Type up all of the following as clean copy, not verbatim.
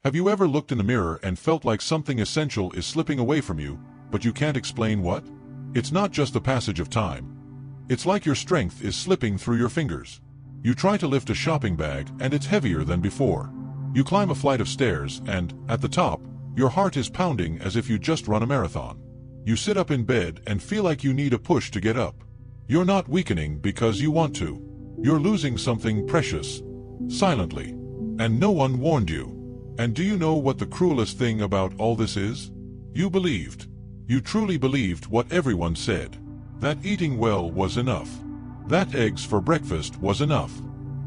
Have you ever looked in the mirror and felt like something essential is slipping away from you, but you can't explain what? It's not just the passage of time. It's like your strength is slipping through your fingers. You try to lift a shopping bag and it's heavier than before. You climb a flight of stairs and, at the top, your heart is pounding as if you just run a marathon. You sit up in bed and feel like you need a push to get up. You're not weakening because you want to. You're losing something precious, silently. And no one warned you. And do you know what the cruelest thing about all this is? You believed. You truly believed what everyone said. That eating well was enough. That eggs for breakfast was enough.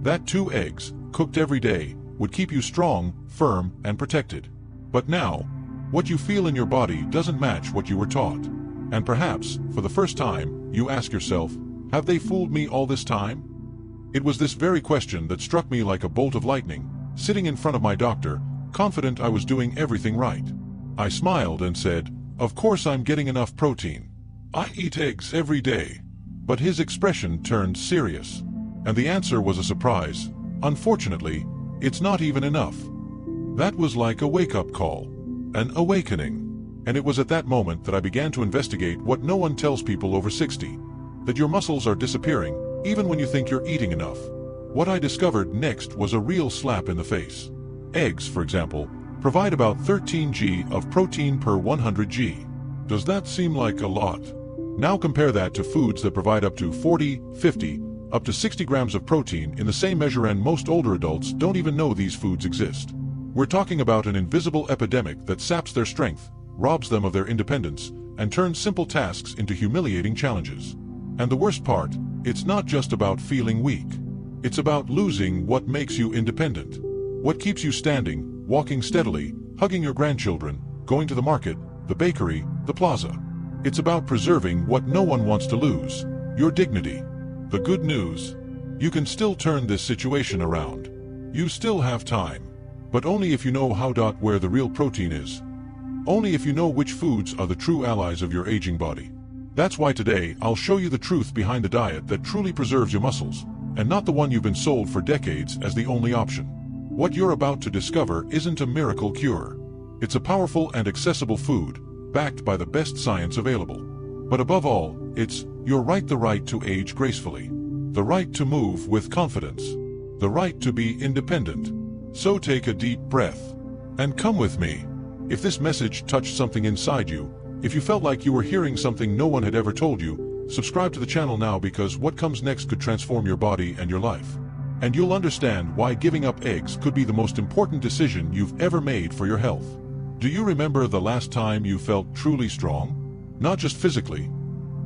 That 2 eggs, cooked every day, would keep you strong, firm, and protected. But now, what you feel in your body doesn't match what you were taught. And perhaps, for the first time, you ask yourself, have they fooled me all this time? It was this very question that struck me like a bolt of lightning, sitting in front of my doctor, confident I was doing everything right. I smiled and said, "Of course I'm getting enough protein. I eat eggs every day." But his expression turned serious. And the answer was a surprise. Unfortunately, it's not even enough. That was like a wake-up call. An awakening. And it was at that moment that I began to investigate what no one tells people over 60. That your muscles are disappearing, even when you think you're eating enough. What I discovered next was a real slap in the face. Eggs, for example, provide about 13 g of protein per 100 g. Does that seem like a lot? Now compare that to foods that provide up to 40, 50, up to 60 grams of protein in the same measure, and most older adults don't even know these foods exist. We're talking about an invisible epidemic that saps their strength, robs them of their independence, and turns simple tasks into humiliating challenges. And the worst part, it's not just about feeling weak. It's about losing what makes you independent. What keeps you standing, walking steadily, hugging your grandchildren, going to the market, the bakery, the plaza. It's about preserving what no one wants to lose, your dignity. The good news? You can still turn this situation around. You still have time. But only if you know where the real protein is. Only if you know which foods are the true allies of your aging body. That's why today I'll show you the truth behind the diet that truly preserves your muscles, and not the one you've been sold for decades as the only option. What you're about to discover isn't a miracle cure. It's a powerful and accessible food, backed by the best science available. But above all, it's the right to age gracefully. The right to move with confidence. The right to be independent. So take a deep breath. And come with me. If this message touched something inside you, if you felt like you were hearing something no one had ever told you, subscribe to the channel now, because what comes next could transform your body and your life. And you'll understand why giving up eggs could be the most important decision you've ever made for your health. Do you remember the last time you felt truly strong? Not just physically,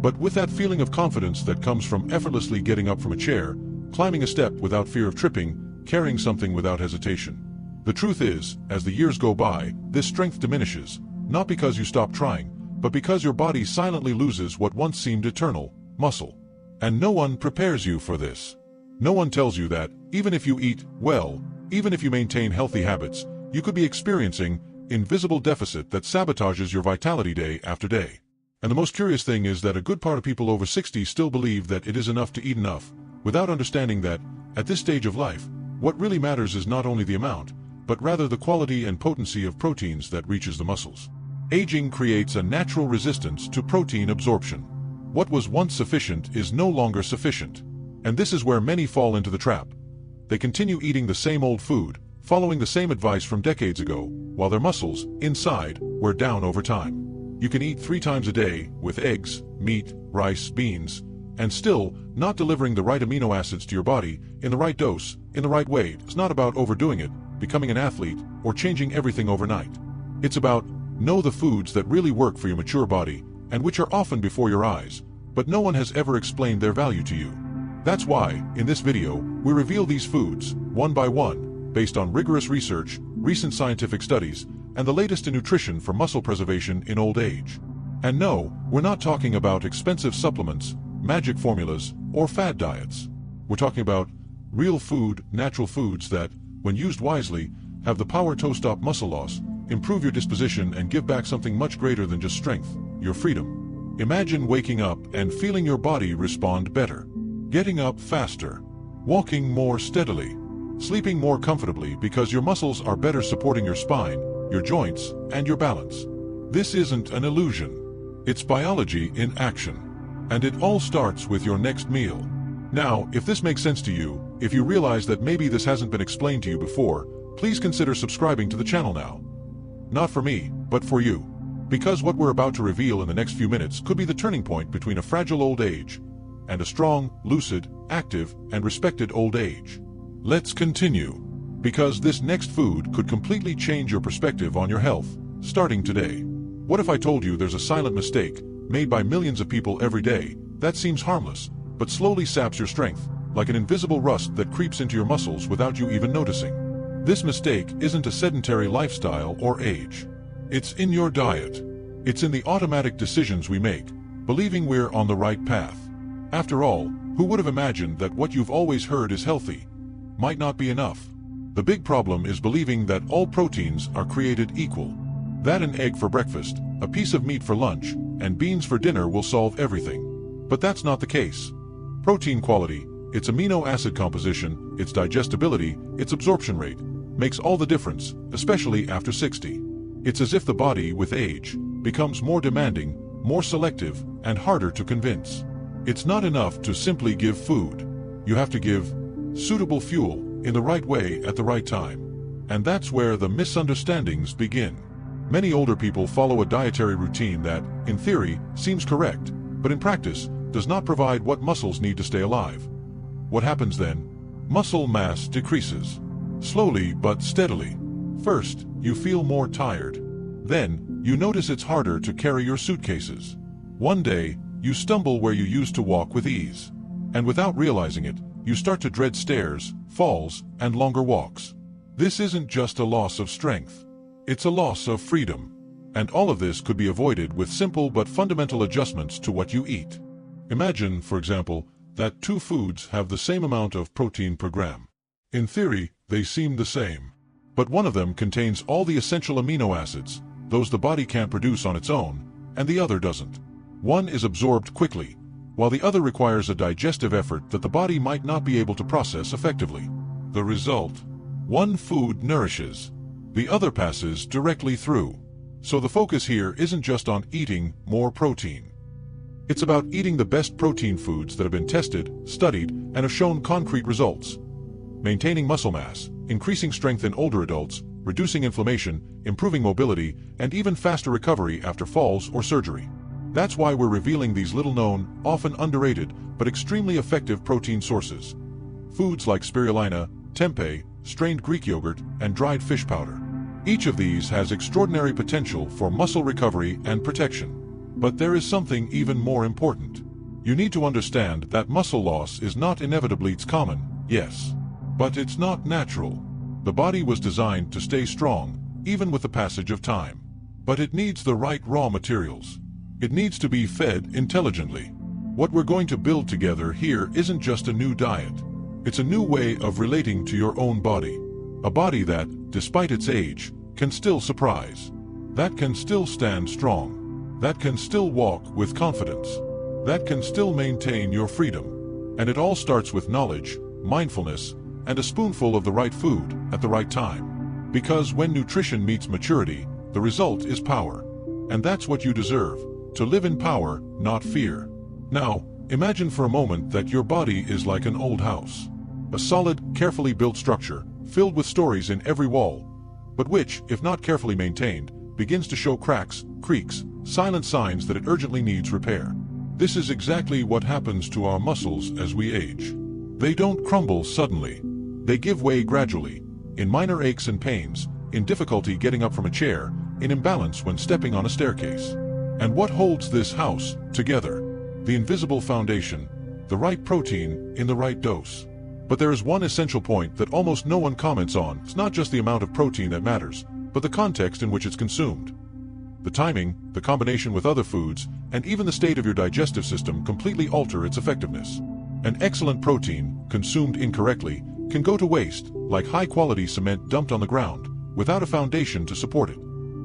but with that feeling of confidence that comes from effortlessly getting up from a chair, climbing a step without fear of tripping, carrying something without hesitation. The truth is, as the years go by, this strength diminishes, not because you stop trying, but because your body silently loses what once seemed eternal, muscle. And no one prepares you for this. No one tells you that, even if you eat well, even if you maintain healthy habits, you could be experiencing invisible deficit that sabotages your vitality day after day. And the most curious thing is that a good part of people over 60 still believe that it is enough to eat enough, without understanding that, at this stage of life, what really matters is not only the amount, but rather the quality and potency of proteins that reaches the muscles. Aging creates a natural resistance to protein absorption. What was once sufficient is no longer sufficient. And this is where many fall into the trap. They continue eating the same old food, following the same advice from decades ago, while their muscles, inside, wear down over time. You can eat 3 times a day, with eggs, meat, rice, beans, and still not delivering the right amino acids to your body, in the right dose, in the right way. It's not about overdoing it, becoming an athlete, or changing everything overnight. It's about, know the foods that really work for your mature body, and which are often before your eyes, but no one has ever explained their value to you. That's why, in this video, we reveal these foods, one by one, based on rigorous research, recent scientific studies, and the latest in nutrition for muscle preservation in old age. And no, we're not talking about expensive supplements, magic formulas, or fad diets. We're talking about real food, natural foods that, when used wisely, have the power to stop muscle loss, improve your disposition, and give back something much greater than just strength, your freedom. Imagine waking up and feeling your body respond better. Getting up faster. Walking more steadily. Sleeping more comfortably because your muscles are better supporting your spine, your joints, and your balance. This isn't an illusion. It's biology in action. And it all starts with your next meal. Now, if this makes sense to you, if you realize that maybe this hasn't been explained to you before, please consider subscribing to the channel now. Not for me, but for you. Because what we're about to reveal in the next few minutes could be the turning point between a fragile old age and a strong, lucid, active, and respected old age. Let's continue. Because this next food could completely change your perspective on your health, starting today. What if I told you there's a silent mistake, made by millions of people every day, that seems harmless, but slowly saps your strength, like an invisible rust that creeps into your muscles without you even noticing? This mistake isn't a sedentary lifestyle or age. It's in your diet. It's in the automatic decisions we make, believing we're on the right path. After all, who would have imagined that what you've always heard is healthy might not be enough? The big problem is believing that all proteins are created equal. That an egg for breakfast, a piece of meat for lunch, and beans for dinner will solve everything. But that's not the case. Protein quality, its amino acid composition, its digestibility, its absorption rate, makes all the difference, especially after 60. It's as if the body, with age, becomes more demanding, more selective, and harder to convince. It's not enough to simply give food. You have to give suitable fuel in the right way at the right time. And that's where the misunderstandings begin. Many older people follow a dietary routine that, in theory, seems correct, but in practice, does not provide what muscles need to stay alive. What happens then? Muscle mass decreases. Slowly but steadily. First, you feel more tired. Then, you notice it's harder to carry your suitcases. One day, you stumble where you used to walk with ease. And without realizing it, you start to dread stairs, falls, and longer walks. This isn't just a loss of strength. It's a loss of freedom. And all of this could be avoided with simple but fundamental adjustments to what you eat. Imagine, for example, that two foods have the same amount of protein per gram. In theory, they seem the same. But one of them contains all the essential amino acids, those the body can't produce on its own, and the other doesn't. One is absorbed quickly, while the other requires a digestive effort that the body might not be able to process effectively. The result? One food nourishes. The other passes directly through. So the focus here isn't just on eating more protein. It's about eating the best protein foods that have been tested, studied, and have shown concrete results. Maintaining muscle mass, increasing strength in older adults, reducing inflammation, improving mobility, and even faster recovery after falls or surgery. That's why we're revealing these little-known, often underrated, but extremely effective protein sources. Foods like spirulina, tempeh, strained Greek yogurt, and dried fish powder. Each of these has extraordinary potential for muscle recovery and protection. But there is something even more important. You need to understand that muscle loss is not inevitably common, yes. But it's not natural. The body was designed to stay strong, even with the passage of time. But it needs the right raw materials. It needs to be fed intelligently. What we're going to build together here isn't just a new diet. It's a new way of relating to your own body. A body that, despite its age, can still surprise. That can still stand strong. That can still walk with confidence. That can still maintain your freedom. And it all starts with knowledge, mindfulness, and a spoonful of the right food at the right time. Because when nutrition meets maturity, the result is power. And that's what you deserve, to live in power, not fear. Now, imagine for a moment that your body is like an old house. A solid, carefully built structure, filled with stories in every wall, but which, if not carefully maintained, begins to show cracks, creaks, silent signs that it urgently needs repair. This is exactly what happens to our muscles as we age. They don't crumble suddenly. They give way gradually, in minor aches and pains, in difficulty getting up from a chair, in imbalance when stepping on a staircase. And what holds this house together? The invisible foundation, the right protein in the right dose. But there is one essential point that almost no one comments on. It's not just the amount of protein that matters, but the context in which it's consumed. The timing, the combination with other foods, and even the state of your digestive system completely alter its effectiveness. An excellent protein, consumed incorrectly, can go to waste, like high-quality cement dumped on the ground, without a foundation to support it.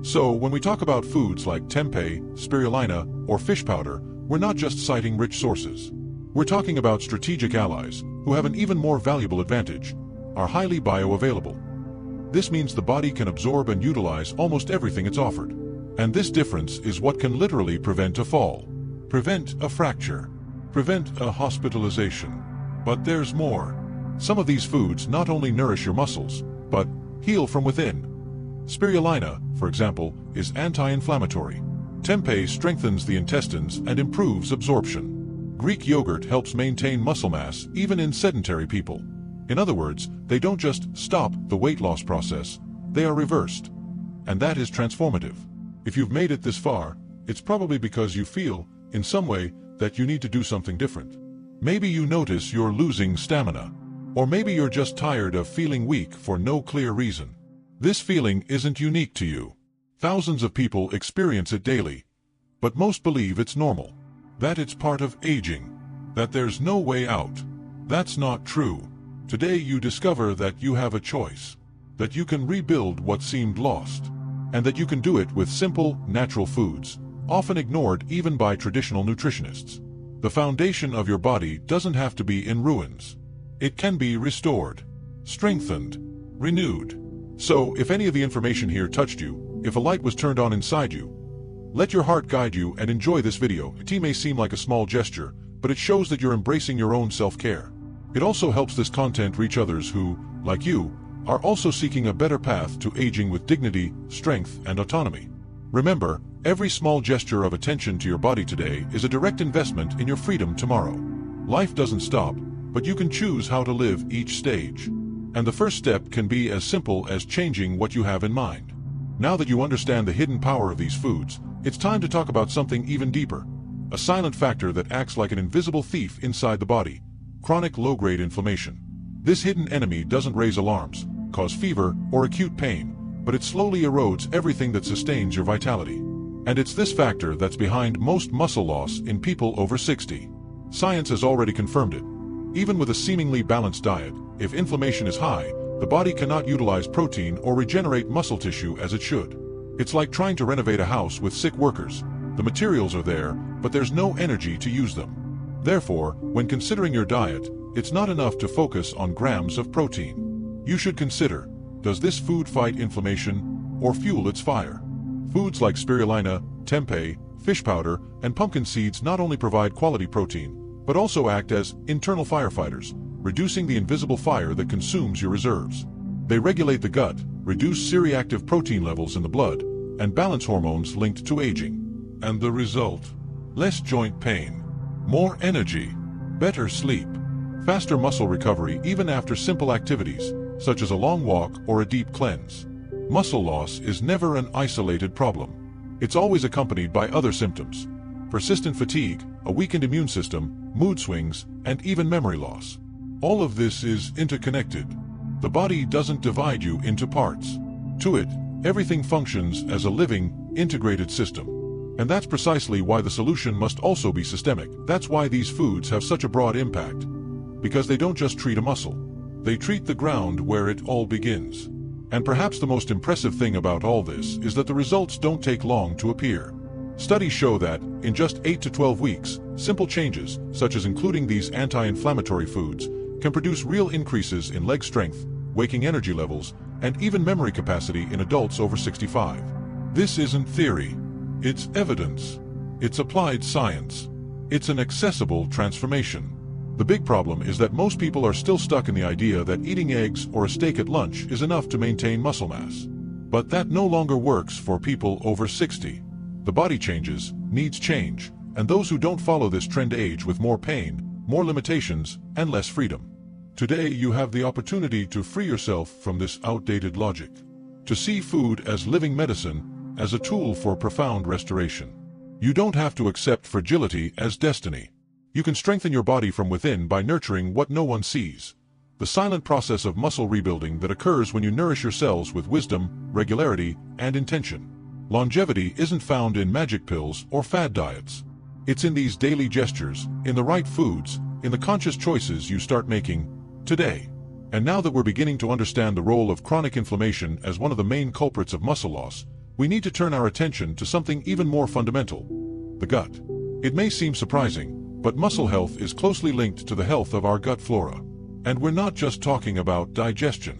So, when we talk about foods like tempeh, spirulina, or fish powder, we're not just citing rich sources. We're talking about strategic allies, who have an even more valuable advantage. are highly bioavailable. This means the body can absorb and utilize almost everything it's offered. And this difference is what can literally prevent a fall, prevent a fracture, prevent a hospitalization. But there's more. Some of these foods not only nourish your muscles, but heal from within. Spirulina, for example, is anti-inflammatory. Tempeh strengthens the intestines and improves absorption. Greek yogurt helps maintain muscle mass even in sedentary people. In other words, they don't just stop the weight loss process, they are reversed. And that is transformative. If you've made it this far, it's probably because you feel, in some way, that you need to do something different. Maybe you notice you're losing stamina. Or maybe you're just tired of feeling weak for no clear reason. This feeling isn't unique to you. Thousands of people experience it daily. But most believe it's normal. That it's part of aging. That there's no way out. That's not true. Today you discover that you have a choice. That you can rebuild what seemed lost. And that you can do it with simple, natural foods, often ignored even by traditional nutritionists. The foundation of your body doesn't have to be in ruins. It can be restored, strengthened, renewed. So, if any of the information here touched you, if a light was turned on inside you, let your heart guide you and enjoy this video. It may seem like a small gesture, but it shows that you're embracing your own self-care. It also helps this content reach others who, like you, are also seeking a better path to aging with dignity, strength, and autonomy. Remember, every small gesture of attention to your body today is a direct investment in your freedom tomorrow. Life doesn't stop, but you can choose how to live each stage. And the first step can be as simple as changing what you have in mind. Now that you understand the hidden power of these foods, it's time to talk about something even deeper. A silent factor that acts like an invisible thief inside the body: chronic low-grade inflammation. This hidden enemy doesn't raise alarms, cause fever, or acute pain, but it slowly erodes everything that sustains your vitality. And it's this factor that's behind most muscle loss in people over 60. Science has already confirmed it. Even with a seemingly balanced diet, if inflammation is high, the body cannot utilize protein or regenerate muscle tissue as it should. It's like trying to renovate a house with sick workers. The materials are there, but there's no energy to use them. Therefore, when considering your diet, it's not enough to focus on grams of protein. You should consider, does this food fight inflammation or fuel its fire? Foods like spirulina, tempeh, fish powder, and pumpkin seeds not only provide quality protein, but also act as internal firefighters, reducing the invisible fire that consumes your reserves. They regulate the gut, reduce C-reactive protein levels in the blood, and balance hormones linked to aging. And the result? Less joint pain, more energy, better sleep, faster muscle recovery even after simple activities, such as a long walk or a deep cleanse. Muscle loss is never an isolated problem. It's always accompanied by other symptoms: persistent fatigue, a weakened immune system, mood swings, and even memory loss. All of this is interconnected. The body doesn't divide you into parts. To it, everything functions as a living, integrated system. And that's precisely why the solution must also be systemic. That's why these foods have such a broad impact. Because they don't just treat a muscle. They treat the ground where it all begins. And perhaps the most impressive thing about all this is that the results don't take long to appear. Studies show that, in just 8 to 12 weeks, simple changes, such as including these anti-inflammatory foods, can produce real increases in leg strength, waking energy levels, and even memory capacity in adults over 65. This isn't theory. It's evidence. It's applied science. It's an accessible transformation. The big problem is that most people are still stuck in the idea that eating eggs or a steak at lunch is enough to maintain muscle mass. But that no longer works for people over 60. The body changes, needs change, and those who don't follow this trend age with more pain, more limitations, and less freedom. Today you have the opportunity to free yourself from this outdated logic. To see food as living medicine, as a tool for profound restoration. You don't have to accept fragility as destiny. You can strengthen your body from within by nurturing what no one sees. The silent process of muscle rebuilding that occurs when you nourish your cells with wisdom, regularity, and intention. Longevity isn't found in magic pills or fad diets. It's in these daily gestures, in the right foods, in the conscious choices you start making today. And now that we're beginning to understand the role of chronic inflammation as one of the main culprits of muscle loss, we need to turn our attention to something even more fundamental: the gut. It may seem surprising, but muscle health is closely linked to the health of our gut flora. And we're not just talking about digestion.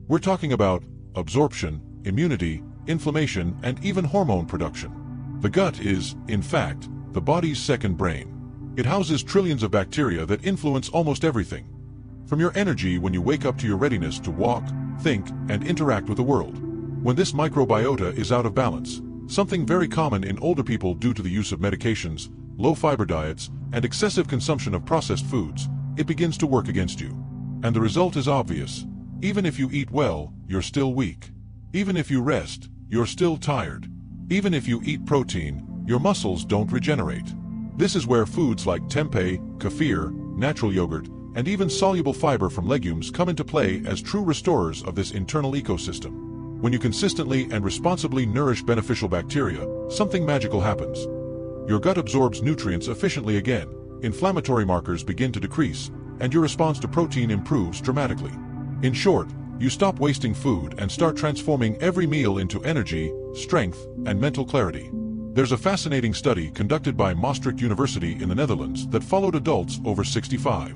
We're talking about absorption, immunity, inflammation, and even hormone production. The gut is, in fact, the body's second brain. It houses trillions of bacteria that influence almost everything. From your energy when you wake up to your readiness to walk, think, and interact with the world. When this microbiota is out of balance, something very common in older people due to the use of medications, low-fiber diets, and excessive consumption of processed foods, it begins to work against you. And the result is obvious. Even if you eat well, you're still weak. Even if you rest, you're still tired. Even if you eat protein, your muscles don't regenerate. This is where foods like tempeh, kefir, natural yogurt, and even soluble fiber from legumes come into play as true restorers of this internal ecosystem. When you consistently and responsibly nourish beneficial bacteria, something magical happens. Your gut absorbs nutrients efficiently again, inflammatory markers begin to decrease, and your response to protein improves dramatically. In short, you stop wasting food and start transforming every meal into energy, strength, and mental clarity. There's a fascinating study conducted by Maastricht University in the Netherlands that followed adults over 65.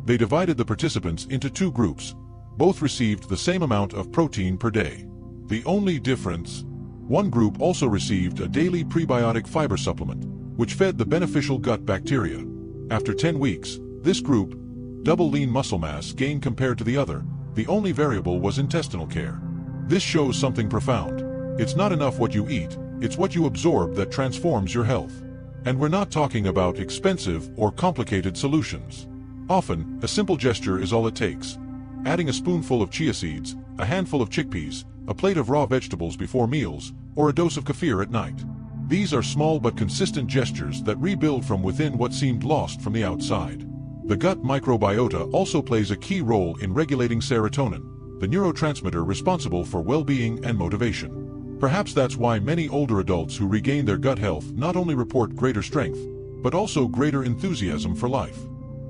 They divided the participants into two groups. Both received the same amount of protein per day. The only difference? One group also received a daily prebiotic fiber supplement, which fed the beneficial gut bacteria. After 10 weeks, this group, double lean muscle mass gain compared to the other. The only variable was intestinal care. This shows something profound. It's not enough what you eat, it's what you absorb that transforms your health. And we're not talking about expensive or complicated solutions. Often, a simple gesture is all it takes. Adding a spoonful of chia seeds, a handful of chickpeas, a plate of raw vegetables before meals, or a dose of kefir at night. These are small but consistent gestures that rebuild from within what seemed lost from the outside. The gut microbiota also plays a key role in regulating serotonin, the neurotransmitter responsible for well-being and motivation. Perhaps that's why many older adults who regain their gut health not only report greater strength, but also greater enthusiasm for life.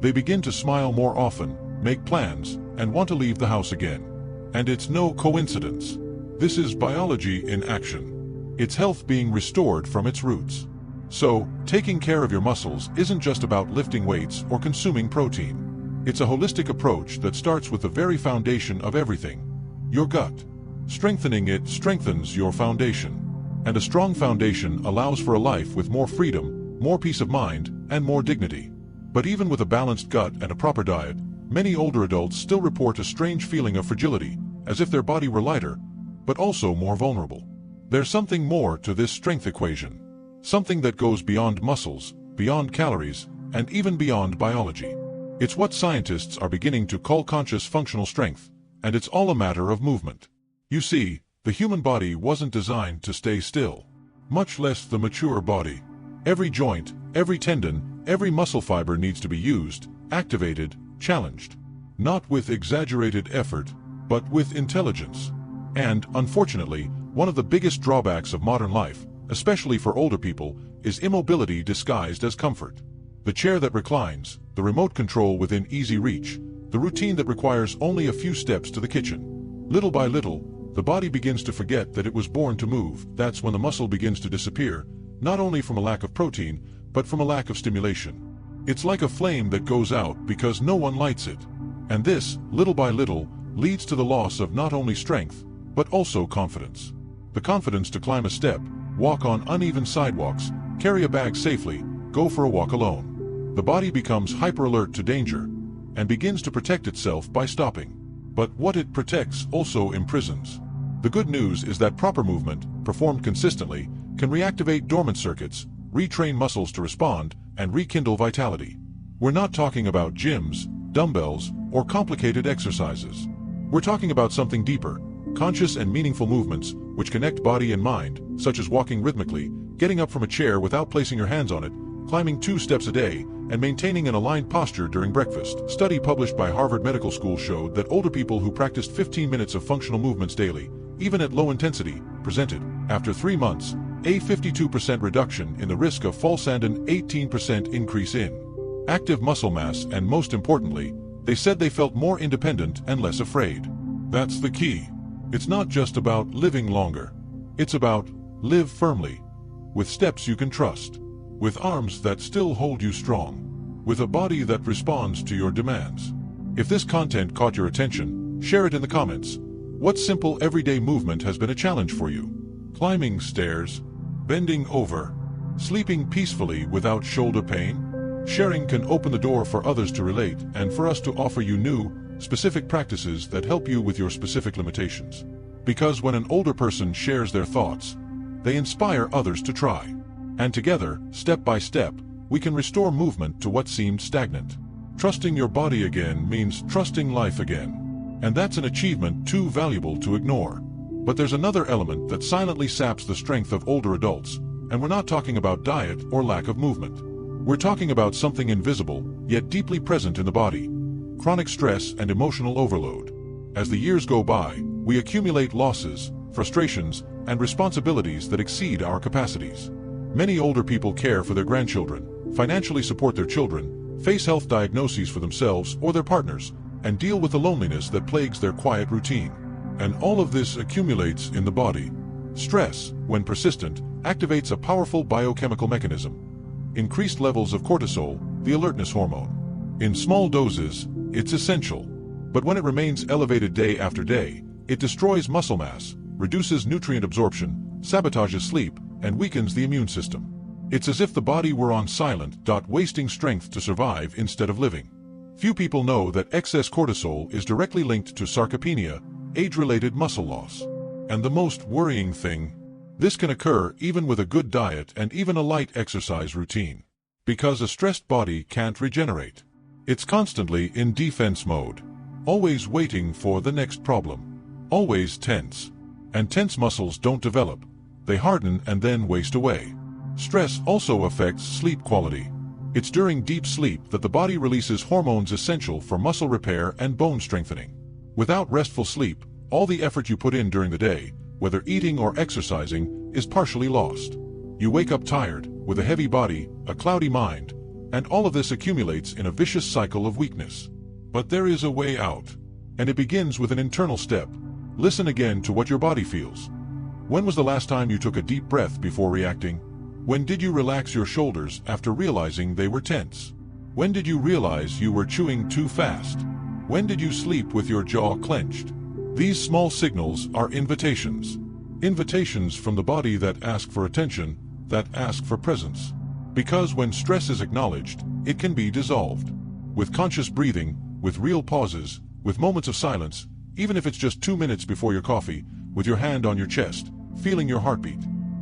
They begin to smile more often, make plans, and want to leave the house again. And it's no coincidence. This is biology in action. It's health being restored from its roots. So, taking care of your muscles isn't just about lifting weights or consuming protein. It's a holistic approach that starts with the very foundation of everything: your gut. Strengthening it strengthens your foundation. And a strong foundation allows for a life with more freedom, more peace of mind, and more dignity. But even with a balanced gut and a proper diet, many older adults still report a strange feeling of fragility, as if their body were lighter, but also more vulnerable. There's something more to this strength equation. Something that goes beyond muscles, beyond calories, and even beyond biology. It's what scientists are beginning to call conscious functional strength, and it's all a matter of movement. You see, the human body wasn't designed to stay still, much less the mature body. Every joint, every tendon, every muscle fiber needs to be used, activated, challenged. Not with exaggerated effort, but with intelligence. And, unfortunately, one of the biggest drawbacks of modern life, especially for older people, is immobility disguised as comfort. The chair that reclines, the remote control within easy reach, the routine that requires only a few steps to the kitchen. Little by little, the body begins to forget that it was born to move. That's when the muscle begins to disappear, not only from a lack of protein, but from a lack of stimulation. It's like a flame that goes out because no one lights it. And this, little by little, leads to the loss of not only strength, but also confidence. The confidence to climb a step, walk on uneven sidewalks, carry a bag safely, go for a walk alone. The body becomes hyper-alert to danger, and begins to protect itself by stopping. But what it protects also imprisons. The good news is that proper movement, performed consistently, can reactivate dormant circuits, retrain muscles to respond, and rekindle vitality. We're not talking about gyms, dumbbells, or complicated exercises. We're talking about something deeper, conscious and meaningful movements which connect body and mind, such as walking rhythmically, getting up from a chair without placing your hands on it, climbing 2 steps a day, and maintaining an aligned posture during breakfast. A study published by Harvard Medical School showed that older people who practiced 15 minutes of functional movements daily, even at low intensity, presented, after 3 months, a 52% reduction in the risk of falls and an 18% increase in active muscle mass, and most importantly, they said they felt more independent and less afraid. That's the key. It's not just about living longer. It's about live firmly, with steps you can trust, with arms that still hold you strong, with a body that responds to your demands. If this content caught your attention, share it in the comments. What simple everyday movement has been a challenge for you? Climbing stairs, bending over, sleeping peacefully without shoulder pain? Sharing can open the door for others to relate and for us to offer you new, specific practices that help you with your specific limitations. Because when an older person shares their thoughts, they inspire others to try. And together, step by step, we can restore movement to what seemed stagnant. Trusting your body again means trusting life again. And that's an achievement too valuable to ignore. But there's another element that silently saps the strength of older adults, and we're not talking about diet or lack of movement. We're talking about something invisible, yet deeply present in the body: chronic stress and emotional overload. As the years go by, we accumulate losses, frustrations, and responsibilities that exceed our capacities. Many older people care for their grandchildren, financially support their children, face health diagnoses for themselves or their partners, and deal with the loneliness that plagues their quiet routine. And all of this accumulates in the body. Stress, when persistent, activates a powerful biochemical mechanism. Increased levels of cortisol, the alertness hormone. In small doses, it's essential. But when it remains elevated day after day, it destroys muscle mass, reduces nutrient absorption, sabotages sleep, and weakens the immune system. It's as if the body were on silent, wasting strength to survive instead of living. Few people know that excess cortisol is directly linked to sarcopenia, age-related muscle loss. And the most worrying thing, this can occur even with a good diet and even a light exercise routine. Because a stressed body can't regenerate. It's constantly in defense mode, always waiting for the next problem, always tense. And tense muscles don't develop, they harden and then waste away. Stress also affects sleep quality. It's during deep sleep that the body releases hormones essential for muscle repair and bone strengthening. Without restful sleep, all the effort you put in during the day, whether eating or exercising, is partially lost. You wake up tired, with a heavy body, a cloudy mind, and all of this accumulates in a vicious cycle of weakness. But there is a way out, and it begins with an internal step. Listen again to what your body feels. When was the last time you took a deep breath before reacting? When did you relax your shoulders after realizing they were tense? When did you realize you were chewing too fast? When did you sleep with your jaw clenched? These small signals are invitations. Invitations from the body that ask for attention, that ask for presence. Because when stress is acknowledged, it can be dissolved. With conscious breathing, with real pauses, with moments of silence, even if it's just 2 minutes before your coffee, with your hand on your chest, feeling your heartbeat.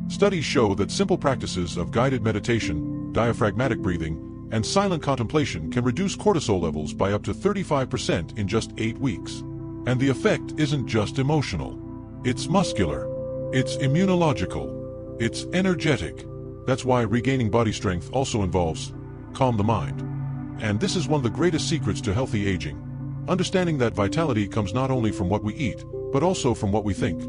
Studies show that simple practices of guided meditation, diaphragmatic breathing, and silent contemplation can reduce cortisol levels by up to 35% in just 8 weeks. And the effect isn't just emotional. It's muscular. It's immunological. It's energetic. That's why regaining body strength also involves calm the mind. And this is one of the greatest secrets to healthy aging. Understanding that vitality comes not only from what we eat, but also from what we think.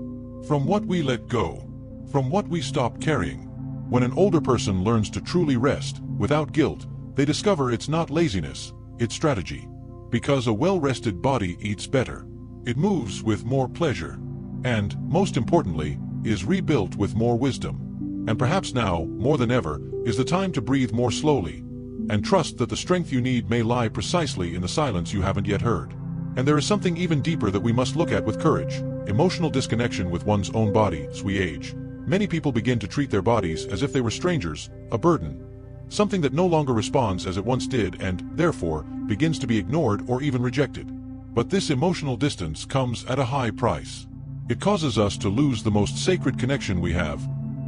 From what we let go. From what we stop carrying. When an older person learns to truly rest, without guilt, they discover it's not laziness, it's strategy. Because a well-rested body eats better. It moves with more pleasure. And, most importantly, is rebuilt with more wisdom. And perhaps now, more than ever, is the time to breathe more slowly, and trust that the strength you need may lie precisely in the silence you haven't yet heard. And there is something even deeper that we must look at with courage: emotional disconnection with one's own body. As we age, many people begin to treat their bodies as if they were strangers, a burden, something that no longer responds as it once did and, therefore, begins to be ignored or even rejected. But this emotional distance comes at a high price. It causes us to lose the most sacred connection we have,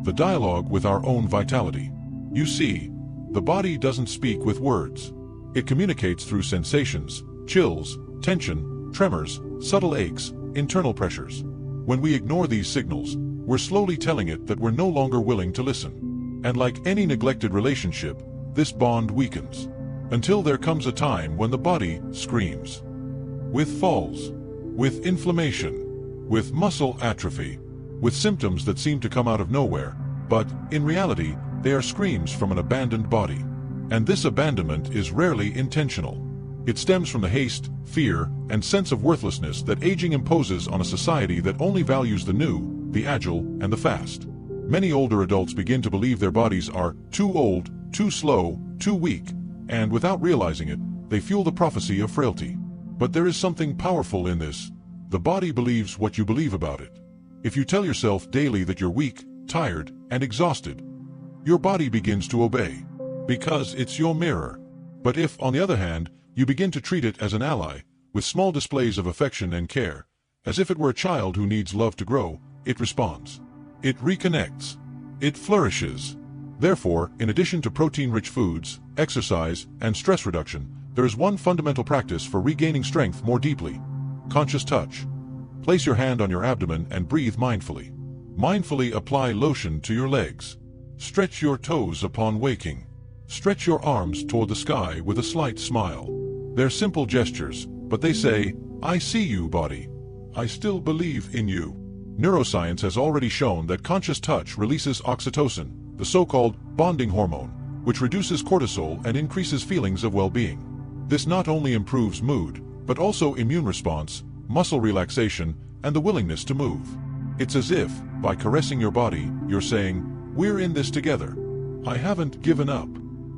the dialogue with our own vitality. You see, the body doesn't speak with words. It communicates through sensations, chills, tension, tremors, subtle aches, internal pressures. When we ignore these signals, we're slowly telling it that we're no longer willing to listen. And like any neglected relationship, this bond weakens. Until there comes a time when the body screams. With falls, with inflammation, with muscle atrophy, with symptoms that seem to come out of nowhere, but, in reality, they are screams from an abandoned body. And this abandonment is rarely intentional. It stems from the haste, fear, and sense of worthlessness that aging imposes on a society that only values the new, the agile, and the fast. Many older adults begin to believe their bodies are too old, too slow, too weak, and without realizing it, they fuel the prophecy of frailty. But there is something powerful in this. The body believes what you believe about it. If you tell yourself daily that you're weak, tired, and exhausted, your body begins to obey, because it's your mirror. But if, on the other hand, you begin to treat it as an ally, with small displays of affection and care, as if it were a child who needs love to grow, it responds. It reconnects. It flourishes. Therefore, in addition to protein-rich foods, exercise, and stress reduction, there is one fundamental practice for regaining strength more deeply. Conscious touch. Place your hand on your abdomen and breathe mindfully. Mindfully apply lotion to your legs. Stretch your toes upon waking. Stretch your arms toward the sky with a slight smile. They're simple gestures, but they say, "I see you, body. I still believe in you." Neuroscience has already shown that conscious touch releases oxytocin, the so-called bonding hormone, which reduces cortisol and increases feelings of well-being. This not only improves mood, but also immune response, muscle relaxation, and the willingness to move. It's as if, by caressing your body, you're saying, "We're in this together. I haven't given up."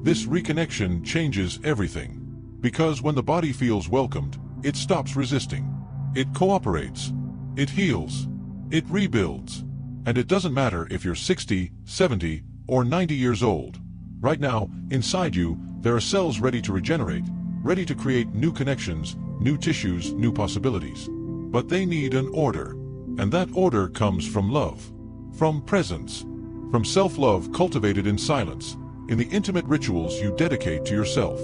This reconnection changes everything. Because when the body feels welcomed, it stops resisting. It cooperates. It heals. It rebuilds. And it doesn't matter if you're 60, 70, or 90 years old. Right now, inside you, there are cells ready to regenerate, ready to create new connections, new tissues, new possibilities. But they need an order. And that order comes from love, from presence, from self-love cultivated in silence, in the intimate rituals you dedicate to yourself.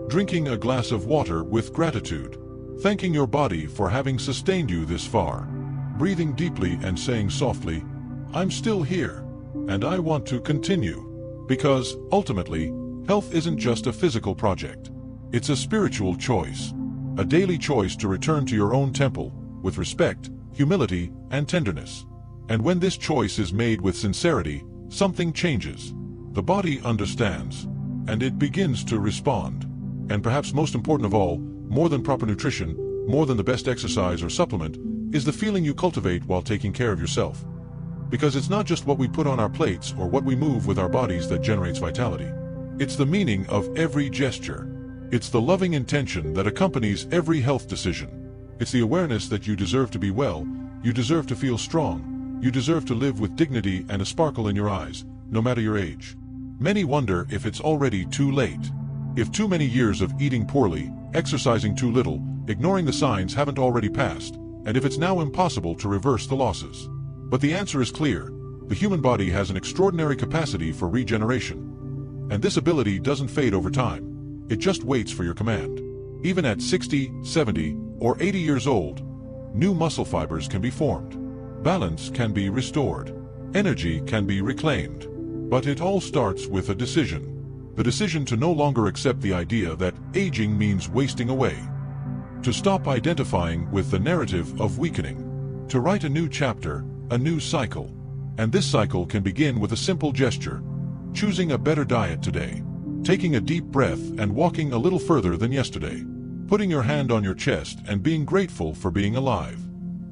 Drinking a glass of water with gratitude, thanking your body for having sustained you this far, breathing deeply and saying softly, "I'm still here, and I want to continue." Because, ultimately, health isn't just a physical project. It's a spiritual choice, a daily choice to return to your own temple, with respect, humility, and tenderness. And when this choice is made with sincerity, something changes. The body understands, and it begins to respond. And perhaps most important of all, more than proper nutrition, more than the best exercise or supplement, is the feeling you cultivate while taking care of yourself. Because it's not just what we put on our plates or what we move with our bodies that generates vitality. It's the meaning of every gesture. It's the loving intention that accompanies every health decision. It's the awareness that you deserve to be well, you deserve to feel strong, you deserve to live with dignity and a sparkle in your eyes, no matter your age. Many wonder if it's already too late. If too many years of eating poorly, exercising too little, ignoring the signs haven't already passed, and if it's now impossible to reverse the losses. But the answer is clear. The human body has an extraordinary capacity for regeneration. And this ability doesn't fade over time. It just waits for your command. Even at 60, 70, or 80 years old, new muscle fibers can be formed. Balance can be restored. Energy can be reclaimed. But it all starts with a decision. The decision to no longer accept the idea that aging means wasting away. To stop identifying with the narrative of weakening. To write a new chapter, a new cycle. And this cycle can begin with a simple gesture. Choosing a better diet today. Taking a deep breath and walking a little further than yesterday. Putting your hand on your chest and being grateful for being alive.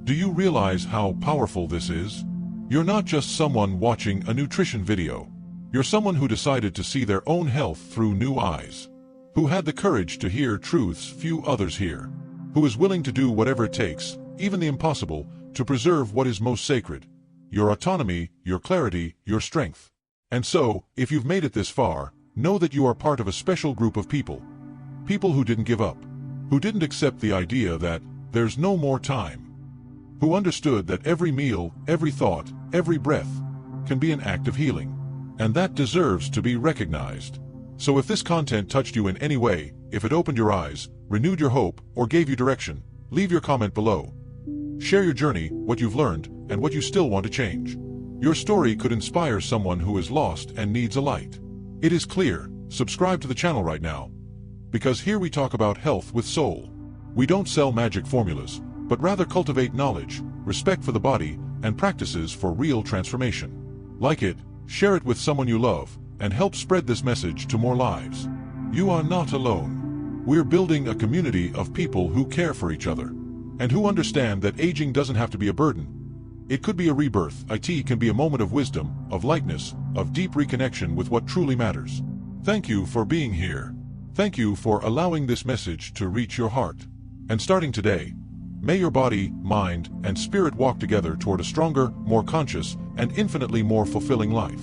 Do you realize how powerful this is? You're not just someone watching a nutrition video. You're someone who decided to see their own health through new eyes. Who had the courage to hear truths few others hear. Who is willing to do whatever it takes, even the impossible, to preserve what is most sacred. Your autonomy, your clarity, your strength. And so, if you've made it this far, know that you are part of a special group of people. People who didn't give up. Who didn't accept the idea that there's no more time. Who understood that every meal, every thought, every breath can be an act of healing. And that deserves to be recognized. So if this content touched you in any way, if it opened your eyes, renewed your hope, or gave you direction, leave your comment below. Share your journey, what you've learned, and what you still want to change. Your story could inspire someone who is lost and needs a light. It is clear. Subscribe to the channel right now. Because here we talk about health with soul. We don't sell magic formulas, but rather cultivate knowledge, respect for the body, and practices for real transformation. Like it, share it with someone you love, and help spread this message to more lives. You are not alone. We're building a community of people who care for each other, and who understand that aging doesn't have to be a burden. It could be a rebirth. It can be a moment of wisdom, of lightness, of deep reconnection with what truly matters. Thank you for being here. Thank you for allowing this message to reach your heart. And starting today, may your body, mind, and spirit walk together toward a stronger, more conscious, and infinitely more fulfilling life.